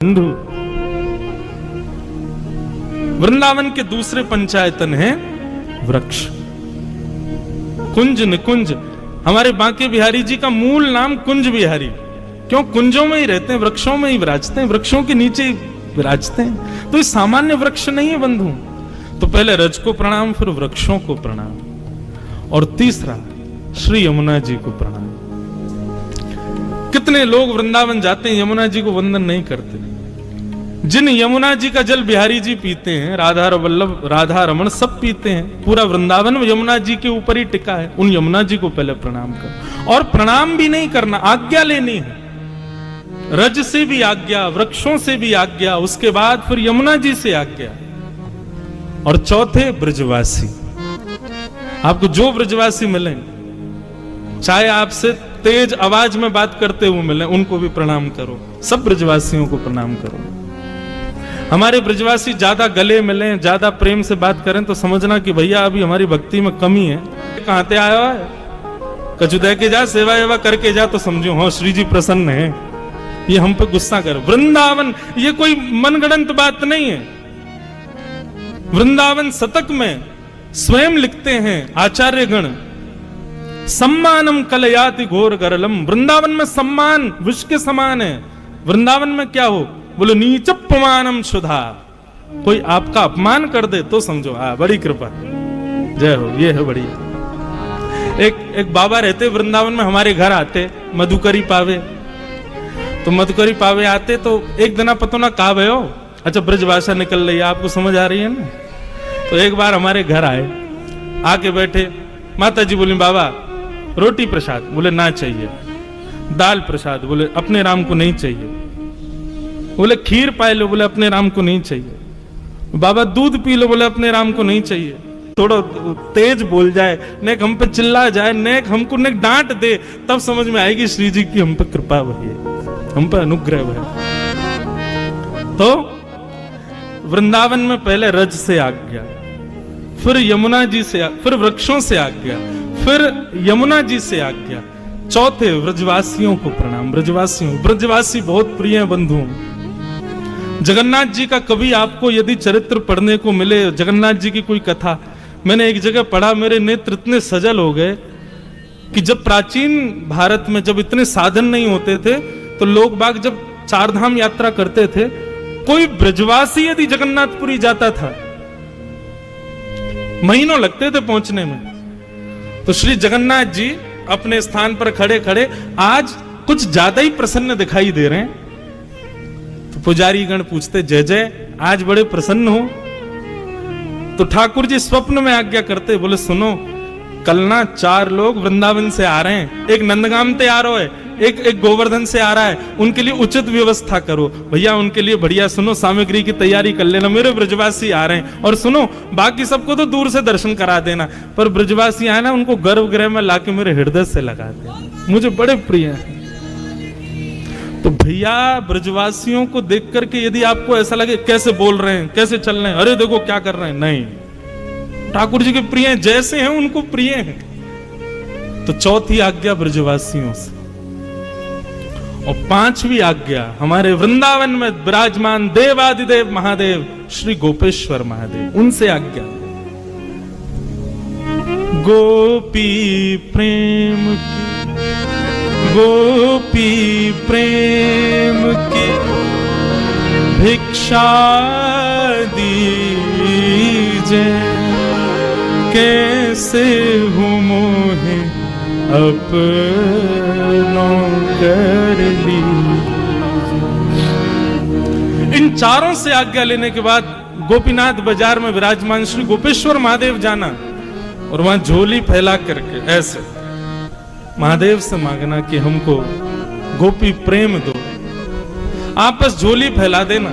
बंधु वृंदावन के दूसरे पंचायतन है वृक्ष। कुंज निकुंज, हमारे बांके बिहारी जी का मूल नाम कुंज बिहारी। क्यों? कुंजों में ही रहते हैं, वृक्षों में ही विराजते हैं, वृक्षों के नीचे ही विराजते हैं। तो ये सामान्य वृक्ष नहीं है बंधु। तो पहले रज को प्रणाम, फिर वृक्षों को प्रणाम, और तीसरा श्री यमुना जी को प्रणाम। कितने लोग वृंदावन जाते हैं, यमुना जी को वंदन नहीं करते। जिन यमुना जी का जल बिहारी जी पीते हैं, राधा वल्लभ राधा रमन सब पीते हैं, पूरा वृंदावन यमुना जी के ऊपर ही टिका है। उन यमुना जी को पहले प्रणाम कर, और प्रणाम भी नहीं करना, आज्ञा लेनी है। रज से भी आज्ञा, वृक्षों से भी आज्ञा, उसके बाद फिर यमुना जी से आज्ञा। और चौथे ब्रजवासी, आपको जो ब्रजवासी मिले, चाहे आपसे तेज आवाज में बात करते हुए मिले, उनको भी प्रणाम करो। सब ब्रजवासियों को प्रणाम करो। हमारे ब्रजवासी ज्यादा गले मिले, ज्यादा प्रेम से बात करें तो समझना कि भैया अभी हमारी भक्ति में कमी है। कहां ते आया है, कछु दे के जा, सेवा एवा करके जा, तो समझो हाँ श्री जी प्रसन्न है, ये हम पे गुस्सा कर। वृंदावन ये कोई मनगढ़ंत बात नहीं है। वृंदावन शतक में स्वयं लिखते हैं आचार्य गण, सम्मानम कलयाति घोर गरलम। वृंदावन में सम्मान विष के समान है। वृंदावन में क्या हो, बोलो नीचपमानम सुधा। कोई आपका अपमान कर दे तो समझो बड़ी कृपा, जय हो, ये है बड़ी। एक बाबा रहते वृंदावन में, हमारे घर आते, मधुकरी पावे। तो मधुकरी पावे आते तो एक दिन पतो ना कहा भयो, अच्छा ब्रजभाषा निकल रही है, आपको समझ आ रही है ना। तो एक बार हमारे घर आए, आके बैठे, माता जी बोली बाबा रोटी प्रसाद, बोले ना चाहिए। दाल प्रसाद, बोले अपने राम को नहीं चाहिए। बोले खीर पाए लो, बोले अपने राम को नहीं चाहिए। बाबा दूध पी लो, बोले अपने राम को नहीं चाहिए। थोड़ा तेज बोल जाए, नेक हम पे चिल्ला जाए, नेक हमको नेक डांट दे, तब समझ में आएगी श्री जी की हम पे कृपा भई है, हम पे अनुग्रह है। तो वृंदावन में पहले रज से आज्ञा, फिर यमुना जी से, फिर वृक्षों से आज्ञा, फिर यमुना जी से आज्ञा, चौथे ब्रजवासियों को प्रणाम। ब्रजवासी बहुत प्रिय है बंधुओं। जगन्नाथ जी का कभी आपको यदि चरित्र पढ़ने को मिले, जगन्नाथ जी की कोई कथा, मैंने एक जगह पढ़ा, मेरे नेत्र इतने सजल हो गए कि जब प्राचीन भारत में जब इतने साधन नहीं होते थे, तो लोग बाग जब चारधाम यात्रा करते थे, कोई ब्रजवासी यदि जगन्नाथपुरी जाता था, महीनों लगते थे पहुंचने में। तो श्री जगन्नाथ जी अपने स्थान पर खड़े खड़े आज कुछ ज्यादा ही प्रसन्न दिखाई दे रहे हैं। तो पुजारी गण पूछते, जय जय, आज बड़े प्रसन्न हो। तो ठाकुर जी स्वप्न में आज्ञा करते, बोले सुनो, कल ना 4 लोग वृंदावन से आ रहे हैं, एक नंदगाम से आ रहा है, एक गोवर्धन से आ रहा है, उनके लिए उचित व्यवस्था करो भैया, उनके लिए बढ़िया सुनो सामग्री की तैयारी कर लेना, मेरे ब्रजवासी आ रहे हैं। और सुनो बाकी सबको तो दूर से दर्शन करा देना, पर ब्रजवासी आए ना, उनको गर्भगृह में लाके मेरे हृदय से लगा देना, मुझे बड़े प्रिय हैं। तो भैया ब्रजवासियों को देख करके यदि आपको ऐसा लगे कैसे बोल रहे हैं, कैसे चल रहे हैं, अरे देखो क्या कर रहे हैं, नहीं, ठाकुर जी के प्रिय हैं, जैसे हैं उनको प्रिय हैं। तो चौथी आज्ञा ब्रजवासियों से, और 5वीं आज्ञा हमारे वृंदावन में विराजमान देवादिदेव महादेव श्री गोपेश्वर महादेव, उनसे आज्ञा। गोपी प्रेम की, गोपी प्रेम की भिक्षा दीजे, कैसे हूँ मोहे अपनों कर ली। इन चारों से आज्ञा लेने के बाद गोपीनाथ बाजार में विराजमान श्री गोपेश्वर महादेव जाना, और वहां झोली फैला करके ऐसे महादेव से मांगना कि हमको गोपी प्रेम दो। आप बस झोली फैला देना,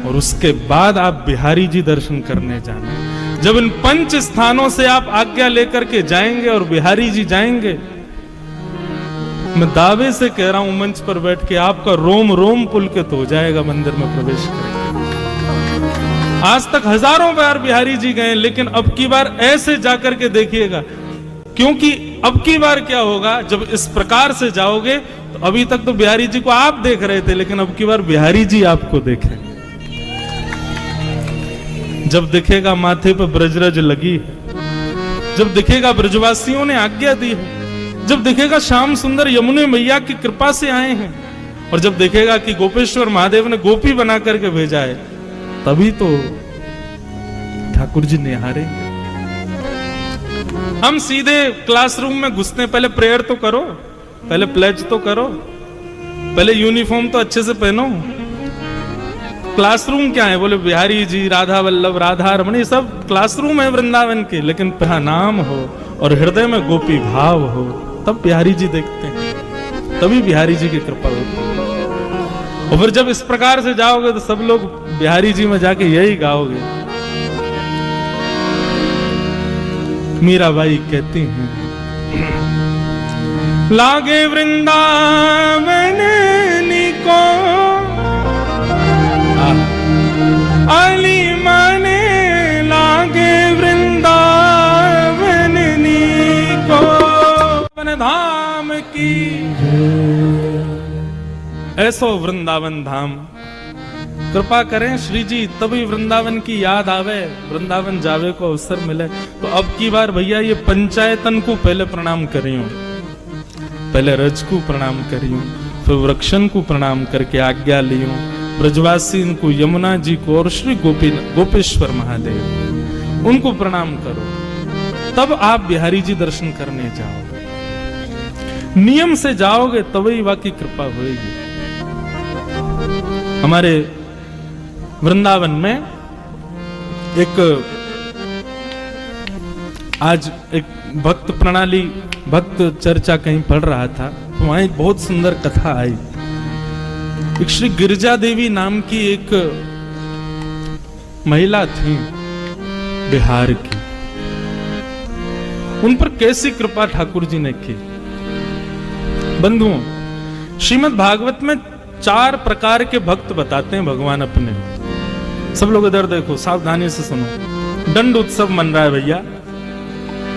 और उसके बाद आप बिहारी जी दर्शन करने जाना। जब इन 5 स्थानों से आप आज्ञा लेकर के जाएंगे और बिहारी जी जाएंगे, मैं दावे से कह रहा हूं मंच पर बैठ के, आपका रोम रोम पुलकित हो जाएगा मंदिर में प्रवेश करेंगे। आज तक हजारों बार बिहारी जी गए, लेकिन अब की बार ऐसे जाकर के देखिएगा, क्योंकि अब की बार क्या होगा, जब इस प्रकार से जाओगे तो अभी तक तो बिहारी जी को आप देख रहे थे, लेकिन अब की बार बिहारी जी आपको देखें। जब दिखेगा माथे पर ब्रजरज लगी है, जब दिखेगा ब्रजवासियों ने आज्ञा दी है, जब दिखेगा श्याम सुंदर यमुने मैया की कृपा से आए हैं, और जब देखेगा कि गोपेश्वर महादेव ने गोपी बना करके भेजा है, तभी तो ठाकुर जी निहारेंगे। हम सीधे क्लासरूम में घुसते हैं, पहले प्रेयर तो करो, पहले प्लेज तो करो, पहले यूनिफॉर्म तो अच्छे से पहनो। क्लासरूम क्या है? बोले बिहारी जी, राधा वल्लभ, राधा रमण, ये सब क्लासरूम है वृंदावन के, लेकिन नाम हो और हृदय में गोपी भाव हो, तब बिहारी जी देखते हैं, तभी बिहारी जी की कृपा होती है। और फिर जब इस प्रकार से जाओगे तो सब लोग बिहारी जी में जाके यही गाओगे। मीराबाई कहती हैं, लागे वृंदावन निको अली माने, लागे वृंदावन निको वन धाम की, ऐसो वृंदावन धाम। कृपा करें श्री जी, तभी वृंदावन की याद आवे, वृंदावन जावे को अवसर मिले। तो अब की बार भैया ये पंचायतन को पहले प्रणाम करियो, पहले रज को प्रणाम करियो, फिर वृक्षन को प्रणाम करके आज्ञा लियो, ब्रजवासी को, यमुना जी को और श्री गोपेश्वर महादेव उनको प्रणाम करो, तब आप बिहारी जी दर्शन करने जाओगे। नियम से जाओगे तभी वाकई कृपा होगी। हमारे वृंदावन में आज एक भक्त प्रणाली, भक्त चर्चा कहीं पढ़ रहा था, तो वहां एक बहुत सुंदर कथा आई। एक श्री गिरिजा देवी नाम की एक महिला थी बिहार की, उन पर कैसी कृपा ठाकुर जी ने की। बंधुओं, श्रीमद् भागवत में 4 प्रकार के भक्त बताते हैं भगवान अपने। सब लोग इधर देखो, सावधानी से सुनो। दंड उत्सव मन रहा है भैया,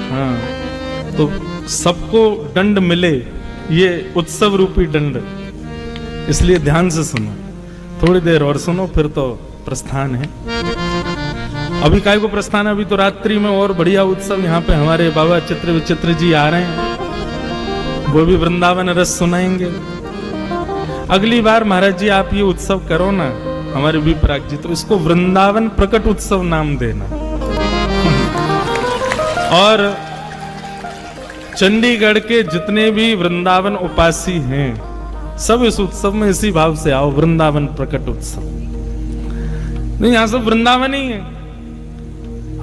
हाँ, तो सबको दंड मिले, ये उत्सव रूपी दंड, इसलिए ध्यान से सुनो। थोड़ी देर और सुनो, फिर तो प्रस्थान है। अभी काय को प्रस्थान? अभी तो रात्रि में और बढ़िया उत्सव। यहाँ पे हमारे बाबा चित्र विचित्र जी आ रहे हैं, वो भी वृंदावन रस सुनाएंगे। अगली बार महाराज जी आप ये उत्सव करो ना, हमारे विपराग जी, तो इसको वृंदावन प्रकट उत्सव नाम देना। और चंडीगढ़ के जितने भी वृंदावन उपासी हैं, सब इस उत्सव में इसी भाव से आओ, वृंदावन प्रकट उत्सव। नहीं, यहां सब वृंदावन ही है।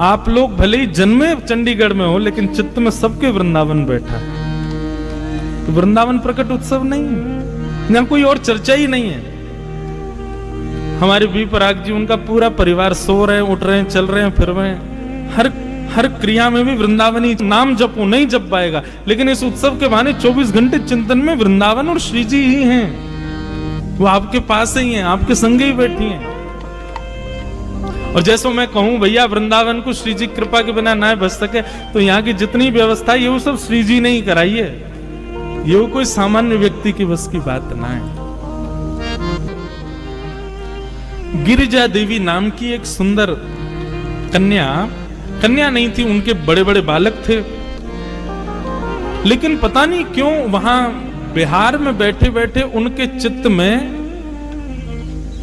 आप लोग भले ही जन्मे चंडीगढ़ में हो, लेकिन चित्त में सबके वृंदावन बैठा है। तो वृंदावन प्रकट उत्सव नहीं है, यहां कोई और चर्चा ही नहीं है। हमारे वी पराग जी, उनका पूरा परिवार सो रहे हैं, उठ रहे हैं, चल रहे हैं, फिर रहे हैं, हर क्रिया में भी वृंदावनी नाम जपो, नहीं जप पाएगा। लेकिन इस उत्सव के बहाने 24 घंटे चिंतन में वृंदावन और श्री जी ही हैं, वो आपके पास ही हैं, आपके संग ही बैठी हैं। और जैसे मैं कहूं भैया वृंदावन को श्री जी कृपा के बिना ना बच सके, तो यहाँ की जितनी व्यवस्था है ये सब श्री जी ने ही कराई है, ये कोई सामान्य व्यक्ति की बस की बात ना है। गिरिजा देवी नाम की एक सुंदर कन्या नहीं थी, उनके बड़े बड़े बालक थे, लेकिन पता नहीं क्यों वहां बिहार में बैठे बैठे उनके चित्त में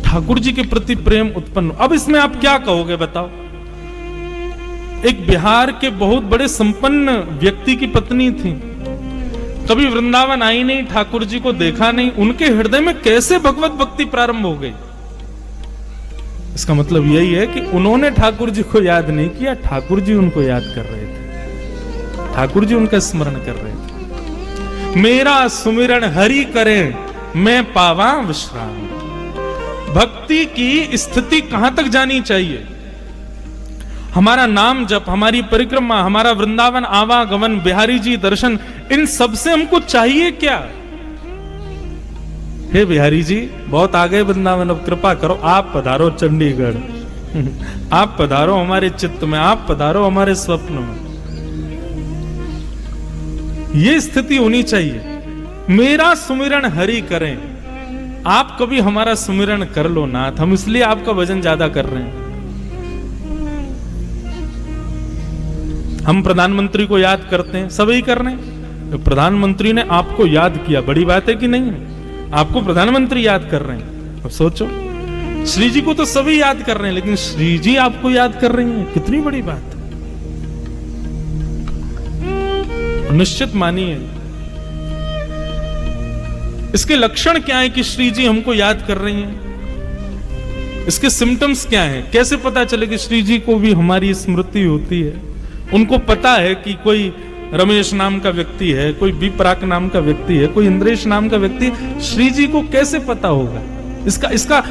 ठाकुर जी के प्रति प्रेम उत्पन्न। अब इसमें आप क्या कहोगे बताओ? एक बिहार के बहुत बड़े संपन्न व्यक्ति की पत्नी थी, कभी वृंदावन आई नहीं, ठाकुर जी को देखा नहीं, उनके हृदय में कैसे भगवत भक्ति प्रारंभ हो गई? इसका मतलब यही है कि उन्होंने ठाकुर जी को याद नहीं किया, ठाकुर जी उनको याद कर रहे थे, ठाकुर जी उनका स्मरण कर रहे थे। मेरा सुमिरन हरि करें, मैं पावा विश्राम। भक्ति की स्थिति कहां तक जानी चाहिए? हमारा नाम जप, हमारी परिक्रमा, हमारा वृंदावन आवागमन, बिहारी जी दर्शन, इन सब से हमको चाहिए क्या? हे बिहारी जी, बहुत आगे वृंदावन, अब कृपा करो, आप पधारो चंडीगढ़, आप पधारो हमारे चित्त में, आप पधारो हमारे स्वप्न में। ये स्थिति होनी चाहिए। मेरा सुमिरन हरि करें। आप कभी हमारा सुमिरन कर लो नाथ, हम इसलिए आपका भजन ज्यादा कर रहे हैं। हम प्रधानमंत्री को याद करते हैं, सभी कर रहे हैं। तो प्रधानमंत्री ने आपको याद किया, बड़ी बात है कि नहीं है? आपको प्रधानमंत्री याद कर रहे हैं। अब सोचो, श्री जी को तो सभी याद कर रहे हैं, लेकिन श्री जी आपको याद कर रही हैं, कितनी बड़ी बात है। निश्चित मानिए, इसके लक्षण क्या है कि श्री जी हमको याद कर रही हैं? इसके सिम्टम्स क्या हैं? कैसे पता चले कि श्री जी को भी हमारी स्मृति होती है? उनको पता है कि कोई रमेश नाम का व्यक्ति है, कोई विपराक नाम का व्यक्ति है, कोई इंद्रेश नाम का व्यक्ति, श्री जी को कैसे पता होगा? इसका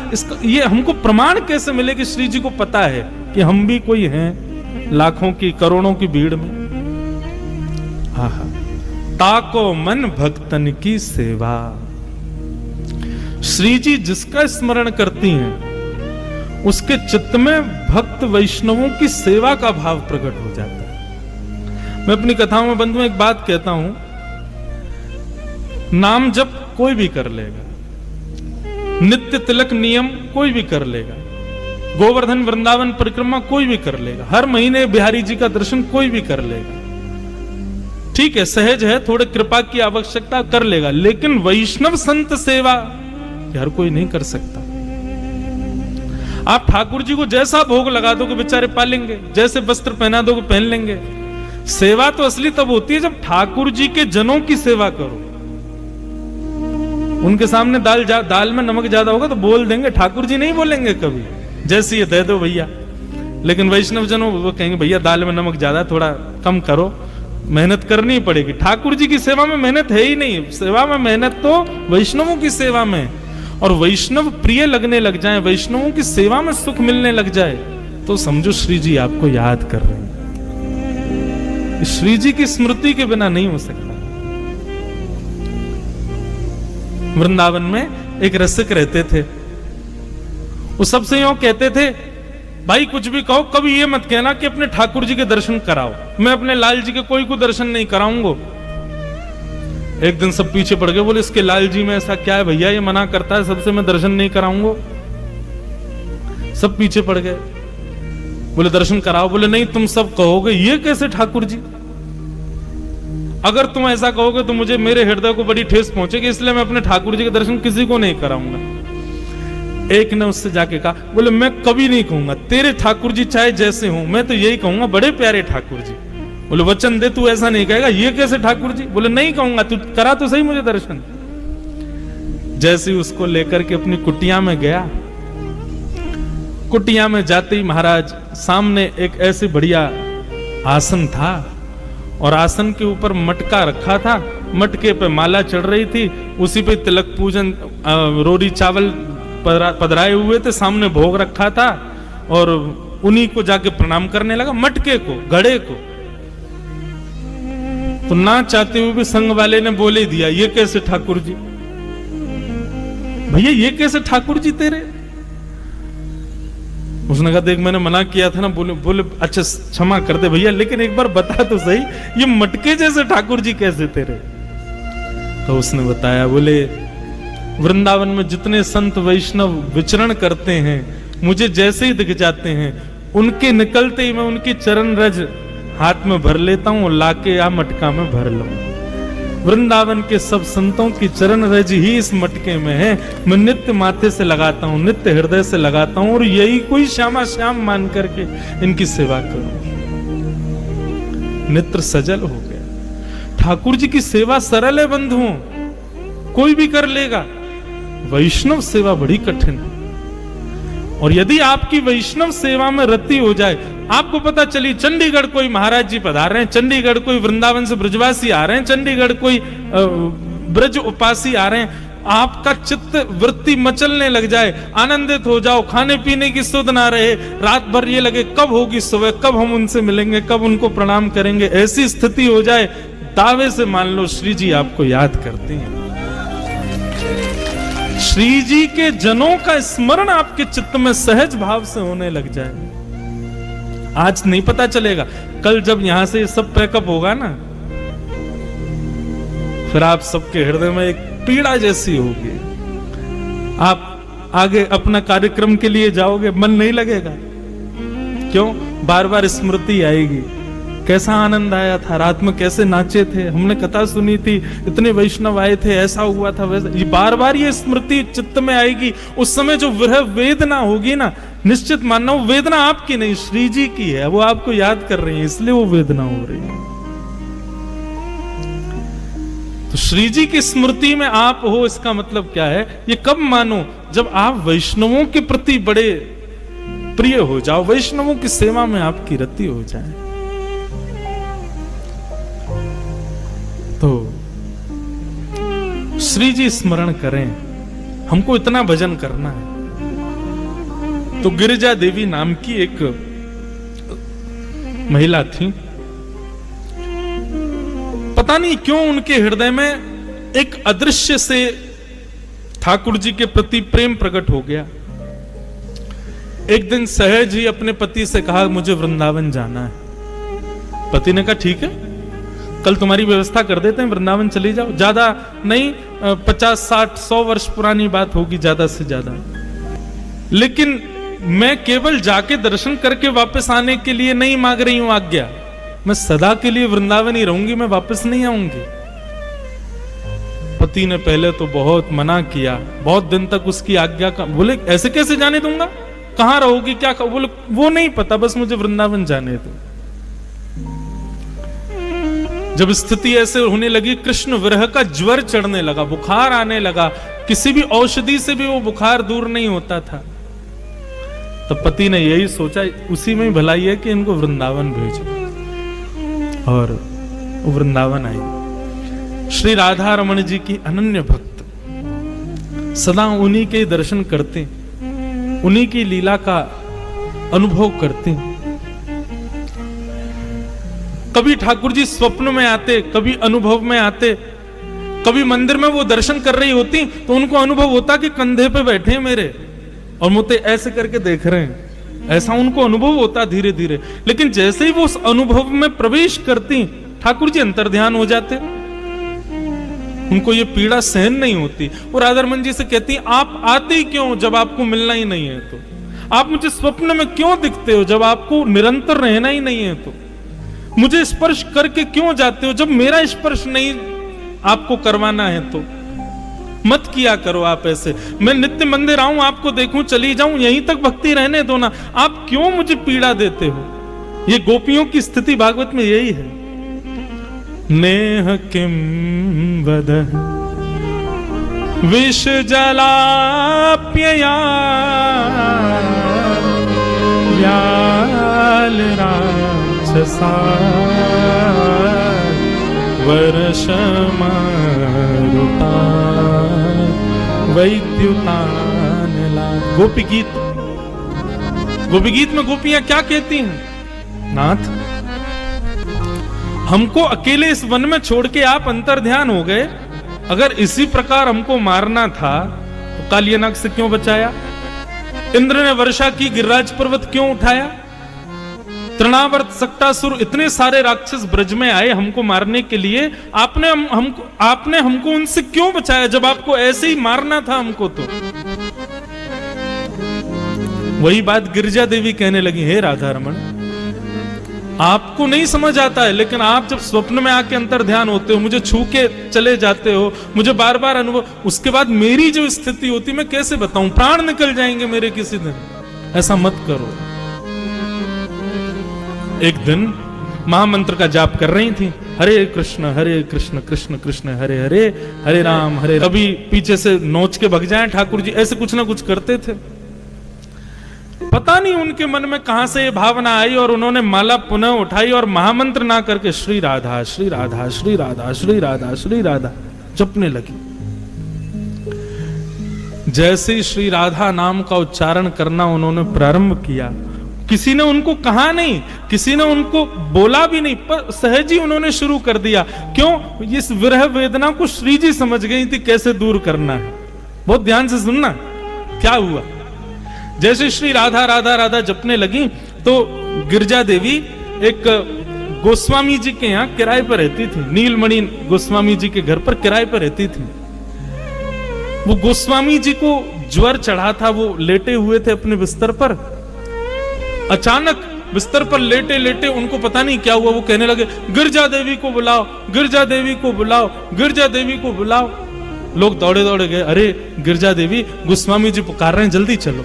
ये हमको प्रमाण कैसे मिले कि श्री जी को पता है कि हम भी कोई हैं लाखों की करोड़ों की भीड़ में? आहा, ताको मन भक्तन की सेवा। श्री जी जिसका स्मरण करती हैं, उसके चित्त में भक्त वैष्णवों की सेवा का भाव प्रकट हो जाता है। मैं अपनी कथाओं में बंधुओं एक बात कहता हूं, नाम जप कोई भी कर लेगा, नित्य तिलक नियम कोई भी कर लेगा, गोवर्धन वृंदावन परिक्रमा कोई भी कर लेगा, हर महीने बिहारी जी का दर्शन कोई भी कर लेगा। ठीक है, सहज है, थोड़े कृपा की आवश्यकता कर लेगा, लेकिन वैष्णव संत सेवा हर कोई नहीं कर सकता। आप ठाकुर जी को जैसा भोग लगा दोगे बेचारे पालेंगे, जैसे वस्त्र पहना दोगे पहन लेंगे। सेवा तो असली तब होती है जब ठाकुर जी के जनों की सेवा करो। उनके सामने दाल में नमक ज्यादा होगा तो बोल देंगे, ठाकुर जी नहीं बोलेंगे कभी, जैसे ये दे दो भैया। लेकिन वैष्णव जनों वो कहेंगे भैया दाल में नमक ज्यादा, थोड़ा कम करो, मेहनत करनी पड़ेगी। ठाकुर जी की सेवा में मेहनत है ही नहीं, सेवा में मेहनत तो वैष्णवों की सेवा में। और वैष्णव प्रिय लगने लग जाए, वैष्णवों की सेवा में सुख मिलने लग जाए, तो समझो श्री जी आपको याद कर रहे हैं। श्री जी की स्मृति के बिना नहीं हो सकता। वृंदावन में एक रसिक रहते थे, वो सबसे यूं कहते थे, भाई कुछ भी कहो, कभी ये मत कहना कि अपने ठाकुर जी के दर्शन कराओ, मैं अपने लाल जी के कोई को दर्शन नहीं कराऊंगा। एक दिन सब पीछे पड़ गए, बोले इसके लाल जी में ऐसा क्या है भैया, ये मना करता है सबसे, मैं दर्शन नहीं कराऊंगा। सब पीछे पड़ गए, बोले दर्शन कराओ। बोले नहीं, तुम सब कहोगे ये कैसे ठाकुर जी, अगर तुम ऐसा कहोगे तो मुझे मेरे हृदय को बड़ी ठेस पहुंचेगी, इसलिए मैं अपने ठाकुर जी के दर्शन किसी को नहीं कराऊंगा। एक ने उससे जाके कहा, बोले मैं कभी नहीं कहूंगा तेरे ठाकुर जी चाहे जैसे हो, मैं तो यही कहूंगा बड़े प्यारे ठाकुर जी। बोले वचन दे तू ऐसा नहीं कहेगा, ये कैसे ठाकुर जी? बोले नहीं कहूंगा, तू करा तो सही मुझे दर्शन। जैसे ही उसको लेकर के अपनी कुटिया में गया, कुटिया में जाते ही महाराज सामने एक ऐसे बढ़िया आसन था, और आसन के ऊपर मटका रखा था, मटके पे माला चढ़ रही थी, उसी पे तिलक पूजन रोटी चावल पधराए हुए थे, सामने भोग रखा था, और उन्हीं को जाके प्रणाम करने लगा, मटके को, घड़े को। तो ना चाहते हुए भी संग वाले ने बोले दिया, ये कैसे ठाकुर जी भैया, ये कैसे ठाकुर जी तेरे? उसने कहा देख मैंने मना किया था ना। बोले अच्छा क्षमा कर दे भैया, लेकिन एक बार बता तो सही, ये मटके जैसे ठाकुर जी कैसे तेरे? तो उसने बताया, बोले वृंदावन में जितने संत वैष्णव विचरण करते हैं, मुझे जैसे ही दिख जाते हैं, उनके निकलते ही मैं उनकी चरण रज हाथ में भर लेता हूं, लाके या मटका में भर लूं। वृंदावन के सब संतों की चरण रज ही इस मटके में है, मैं नित्य माथे से लगाता हूं, नित्य हृदय से लगाता हूं, और यही कोई श्यामा श्याम मान करके इनकी सेवा करूं। नेत्र सजल हो गया। ठाकुर जी की सेवा सरल है बंधुओं, कोई भी कर लेगा। वैष्णव सेवा बड़ी कठिन है, और यदि आपकी वैष्णव सेवा में रति हो जाए, आपको पता चली चंडीगढ़ कोई महाराज जी पधार रहे हैं, चंडीगढ़ कोई वृंदावन से ब्रजवासी आ रहे हैं, चंडीगढ़ कोई ब्रज उपासी आ रहे हैं, आपका चित्त वृत्ति मचलने लग जाए, आनंदित हो जाओ, खाने पीने की सुध ना रहे, रात भर ये लगे कब होगी सुबह, कब हम उनसे मिलेंगे, कब उनको प्रणाम करेंगे, ऐसी स्थिति हो जाए, दावे से मान लो श्री जी आपको याद करती हैं। श्री जी के जनों का स्मरण आपके चित्त में सहज भाव से होने लग जाए। आज नहीं पता चलेगा, कल जब यहां से सब पैकअप होगा ना, फिर आप सबके हृदय में एक पीड़ा जैसी होगी, आप आगे अपना कार्यक्रम के लिए जाओगे, मन नहीं लगेगा। क्यों? बार बार स्मृति आएगी, कैसा आनंद आया था, रात में कैसे नाचे थे, हमने कथा सुनी थी, इतने वैष्णव आए थे, ऐसा हुआ था वैसा, ये बार बार ये स्मृति चित्त में आएगी। उस समय जो विरह वेदना होगी ना, निश्चित मानना वो वेदना आपकी नहीं, श्री जी की है, वो आपको याद कर रही है, इसलिए वो वेदना हो रही है। तो श्री जी की स्मृति में आप हो, इसका मतलब क्या है? ये कब मानो? जब आप वैष्णवों के प्रति बड़े प्रिय हो जाओ, वैष्णवों की सेवा में आपकी रति हो जाए। तो श्री जी स्मरण करें, हमको इतना भजन करना है। तो गिरिजा देवी नाम की एक महिला थी, पता नहीं क्यों उनके हृदय में एक अदृश्य से ठाकुर जी के प्रति प्रेम प्रकट हो गया। एक दिन सहज ही अपने पति से कहा, मुझे वृंदावन जाना है। पति ने कहा, ठीक है, कल तुम्हारी व्यवस्था कर देते हैं, वृंदावन चली जाओ। ज्यादा नहीं, 50, 60, 100 वर्ष पुरानी बात होगी ज्यादा से ज्यादा, लेकिन मैं केवल जाके दर्शन करके वापस आने के लिए नहीं मांग रही हूं आज्ञा, मैं सदा के लिए वृंदावन ही रहूंगी, मैं वापस नहीं आऊंगी। पति ने पहले तो बहुत मना किया, बहुत दिन तक उसकी आज्ञा का, बोले ऐसे कैसे जाने दूंगा, कहां रहोगी, क्या बोले वो नहीं पता, बस मुझे वृंदावन जाने दो। जब स्थिति ऐसे होने लगी, कृष्ण विरह का ज्वर चढ़ने लगा, बुखार आने लगा, किसी भी औषधि से भी वो बुखार दूर नहीं होता था, तब पति ने यही सोचा, उसी में भलाई है कि इनको वृंदावन भेजो। और वृंदावन आई। श्री राधा रमण जी की अनन्य भक्त, सदा उन्हीं के दर्शन करते, उन्हीं की लीला का अनुभव करते। कभी ठाकुर जी स्वप्न में आते, कभी अनुभव में आते, कभी मंदिर में वो दर्शन कर रही होती तो उनको अनुभव होता कि कंधे पे बैठे मेरे और मुझे ऐसे करके देख रहे हैं, ऐसा उनको अनुभव होता धीरे धीरे। लेकिन जैसे ही वो उस अनुभव में प्रवेश करती, ठाकुर जी अंतर्ध्यान हो जाते, उनको ये पीड़ा सहन नहीं होती। और राधा रमण जी से कहती, आप आते ही क्यों जब आपको मिलना ही नहीं है? तो आप मुझे स्वप्न में क्यों दिखते हो जब आपको निरंतर रहना ही नहीं है? तो मुझे स्पर्श करके क्यों जाते हो जब मेरा स्पर्श नहीं आपको करवाना है? तो मत किया करो आप ऐसे, मैं नित्य मंदिर आऊं, आपको देखूं, चली जाऊं, यहीं तक भक्ति रहने दो ना, आप क्यों मुझे पीड़ा देते हो? ये गोपियों की स्थिति भागवत में यही है। नेह किम वदः विष जलाप्यया व्याल राक्षसा वर्षमारुता वैद्युतान लाद। गोपी गीत, गोपी गीत में गोपियां क्या कहती हैं? नाथ, हमको अकेले इस वन में छोड़ के आप अंतर्ध्यान हो गए, अगर इसी प्रकार हमको मारना था तो कालियानाग से क्यों बचाया? इंद्र ने वर्षा की, गिरिराज पर्वत क्यों उठाया? तृणावर्त, सक्टासुर, इतने सारे राक्षस ब्रज में आए हमको मारने के लिए, आपने हमको उनसे क्यों बचाया जब आपको ऐसे ही मारना था हमको? तो वही बात गिरिजा देवी कहने लगी, हे राधा रमण, आपको नहीं समझ आता है, लेकिन आप जब स्वप्न में आके अंतर ध्यान होते हो, मुझे छू के चले जाते हो, मुझे बार बार अनुभव, उसके बाद मेरी जो स्थिति होती मैं कैसे बताऊं? प्राण निकल जाएंगे मेरे किसी दिन। ऐसा मत करो। एक दिन महामंत्र का जाप कर रही थी, हरे कृष्ण कृष्ण कृष्ण हरे हरे, हरे राम हरे। कभी पीछे से नोच के भग जाए ठाकुर जी, ऐसे कुछ ना कुछ करते थे। पता नहीं उनके मन में कहां से ये भावना आई और उन्होंने माला पुनः उठाई और महामंत्र ना करके श्री राधा श्री राधा श्री राधा श्री राधा श्री राधा जपने लगी। जैसे ही श्री राधा नाम का उच्चारण करना उन्होंने प्रारंभ किया, किसी ने उनको कहा नहीं, किसी ने उनको बोला भी नहीं, पर सहज ही उन्होंने शुरू कर दिया। क्यों? इस विरह वेदना को श्री जी समझ गई थी कैसे दूर करना है। बहुत ध्यान से सुनना क्या हुआ। जैसे श्री राधा राधा राधा जपने लगी तो गिरिजा देवी एक गोस्वामी जी के यहाँ किराए पर रहती थी, नीलमणि गोस्वामी जी के घर पर किराए पर रहती थी। वो गोस्वामी जी को ज्वर चढ़ा था, वो लेटे हुए थे अपने बिस्तर पर। अचानक बिस्तर पर लेटे लेटे उनको पता नहीं क्या हुआ, वो कहने लगे गिरजा देवी को बुलाओ, गिरजा देवी को बुलाओ, गिरजा देवी को बुलाओ। लोग दौड़े दौड़े गए, अरे गिरजा देवी गोस्वामी जी पुकार रहे हैं, जल्दी चलो।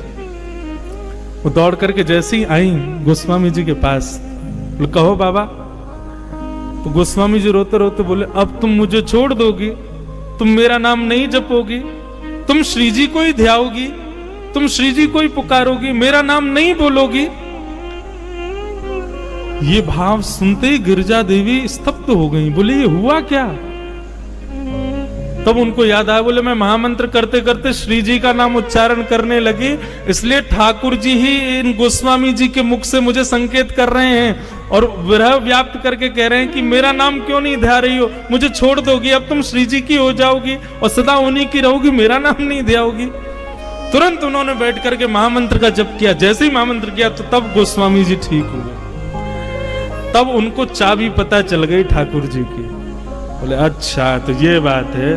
वो दौड़ करके जैसे ही आई गोस्वामी जी के पास, कहो बाबा। तो गोस्वामी जी रोते रोते बोले, अब तुम मुझे छोड़ दोगी, तुम मेरा नाम नहीं जपोगी, तुम श्री जी को ही ध्याओगी, तुम श्री जी को ही पुकारोगी, मेरा नाम नहीं बोलोगी। ये भाव सुनते ही गिरजा देवी स्तब्ध हो गई, बोले ये हुआ क्या? तब उनको याद आया, बोले मैं महामंत्र करते करते श्री जी का नाम उच्चारण करने लगी, इसलिए ठाकुर जी ही इन गोस्वामी जी के मुख से मुझे संकेत कर रहे हैं और विरह व्याप्त करके कह रहे हैं कि मेरा नाम क्यों नहीं ध्या रही हो, मुझे छोड़ दोगी, अब तुम श्री जी की हो जाओगी और सदा उन्हीं की रहोगी, मेरा नाम नहीं ध्याओगी। तुरंत उन्होंने बैठ करके महामंत्र का जप किया। जैसे ही महामंत्र किया तो तब गोस्वामी जी ठीक हुए। तब उनको चाबी पता चल गई ठाकुर जी की। बोले अच्छा तो ये बात है,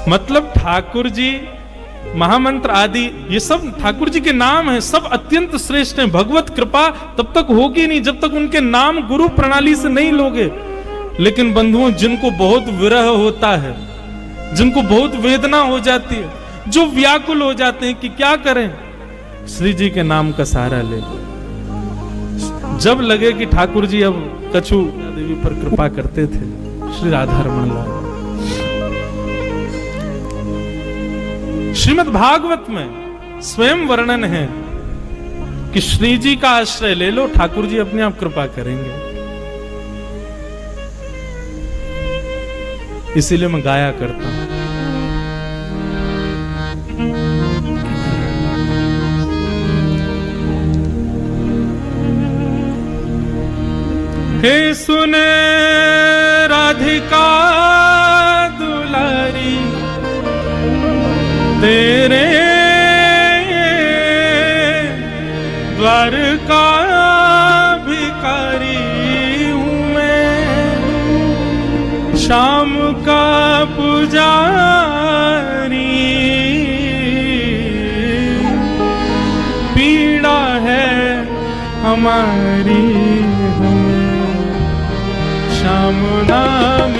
मतलब ठाकुर जी महामंत्र आदि ये सब ठाकुर जी के नाम हैं, सब अत्यंत श्रेष्ठ हैं। भगवत कृपा तब तक होगी नहीं जब तक उनके नाम गुरु प्रणाली से नहीं लोगे। लेकिन बंधुओं, जिनको बहुत विरह होता है, जिनको बहुत वेदना हो जाती है, जो व्याकुल हो जाते हैं कि क्या करें, श्री जी के नाम का सहारा ले। जब लगे कि ठाकुर जी अब कछु देवी पर कृपा करते थे, श्री राधा रमण लाल। श्रीमद् भागवत में स्वयं वर्णन है कि श्री जी का आश्रय ले लो, ठाकुर जी अपने आप कृपा करेंगे। इसीलिए मैं गाया करता हूं। हे सुने राधिका दुलारी, तेरे द्वारका भिखारी हूँ मैं, शाम का पुजारी, पीड़ा है हमारी, शाम नाम